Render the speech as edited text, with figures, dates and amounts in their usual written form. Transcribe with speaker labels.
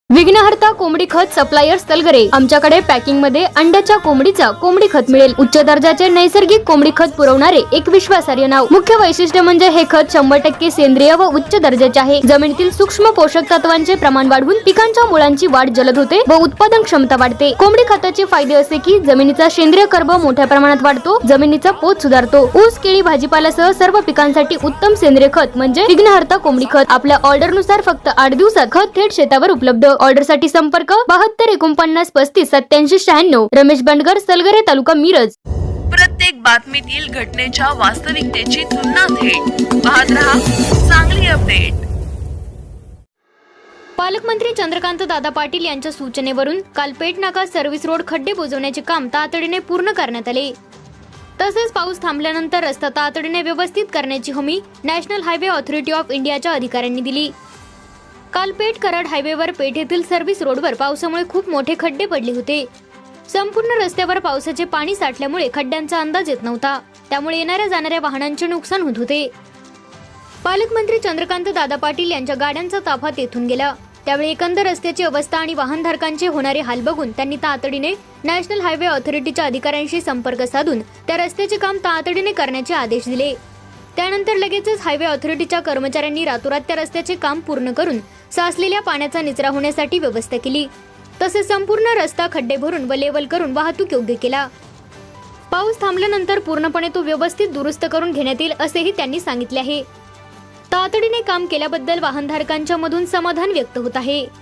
Speaker 1: विघ्नहर्ता कोंबडी खत सप्लायर सलगरे आमच्याकडे पॅकिंग मध्ये अंड्याच्या कोंबडीचा कोंबडी खत मिळेल। उच्च दर्जाचे नैसर्गिक कोंबडी खत पुरवणारे एक विश्वासार्ह नाव। मुख्य वैशिष्ट्य म्हणजे हे खत 100% सेंद्रिय व उच्च दर्जाचे आहे। जमिनीतील सूक्ष्म पोषक तत्वांचे प्रमाण वाढवून पिकांच्या मुळांची वाढ जलद होते व उत्पादन क्षमता वाढते। कोंबडी खताचे फायदे असे की जमिनीचा सेंद्रिय कर्ब मोठ्या प्रमाणात वाढतो, जमिनीचा पोत सुधारतो। ऊस, केळी, भाजीपाल्यासह सर्व पिकांसाठी उत्तम सेंद्रिय खत म्हणजे विघ्नहर्ता कोंबडी खत। आपल्या ऑर्डर नुसार फक्त 8 दिवसात खत थेट शेतावर उपलब्ध। ऑर्डर साठी संपर्क 72 49 35 87 96। रमेश बंडगर, सलगरे, तालुका मिरज।
Speaker 2: प्रत्येक बातमीतील घटनेच्या वास्तविकतेची तुलना थेट पाहत रहा चांगली अपडेट।
Speaker 1: पालकमंत्री चंद्रकांत दादा पाटील यांच्या सूचनेवरून काल पेठ नाका सर्व्हिस रोड खड्डे बुजवण्याचे काम तातडीने पूर्ण करण्यात आले। तसेच पाऊस थांबल्यानंतर रस्ता तातडीने व्यवस्थित करण्याची हमी नॅशनल हायवे ऑथॉरिटी ऑफ इंडियाच्या अधिकाऱ्यांनी दिली। काल पेठ कराड हायवेवर पेठ येथील सर्व्हिस रोडवर पावसामुळे खूप मोठे खड्डे पडले होते। संपूर्ण रस्त्यावर पावसाचे पाणी साठल्यामुळे खड्ड्यांचा अंदाज येत नव्हता, त्यामुळे येणाऱ्या जाणाऱ्या वाहनांचे नुकसान होत होते। पालकमंत्री चंद्रकांत दादा पाटील यांच्या गाड्यांचा ताफा तेथून गेला, त्यावेळी एकंदर रस्त्याची अवस्था आणि वाहनधारकांचे होणारे हाल बघून त्यांनी तातडीने नॅशनल हायवे ऑथॉरिटीच्या अधिकाऱ्यांशी संपर्क साधून त्या रस्त्याचे काम तातडीने करण्याचे आदेश दिले। त्यानंतर लगेचच हायवे ऑथॉरिटीच्या कर्मचाऱ्यांनी रातोरात त्या रस्त्याचे काम पूर्ण करून साचलेल्या पाण्याचा निचरा होण्यासाठी व्यवस्था केली। तसेच संपूर्ण रस्ता खड्डे भरून व लेवल करून वाहतूक योग्य केला। पाऊस थांबल्यानंतर पूर्णपणे तो व्यवस्थित दुरुस्त करून घेण्यात येईल असेही त्यांनी सांगितले आहे। तातडीने काम केल्याबद्दल वाहनधारकांच्या मधून समाधान व्यक्त होत आहे।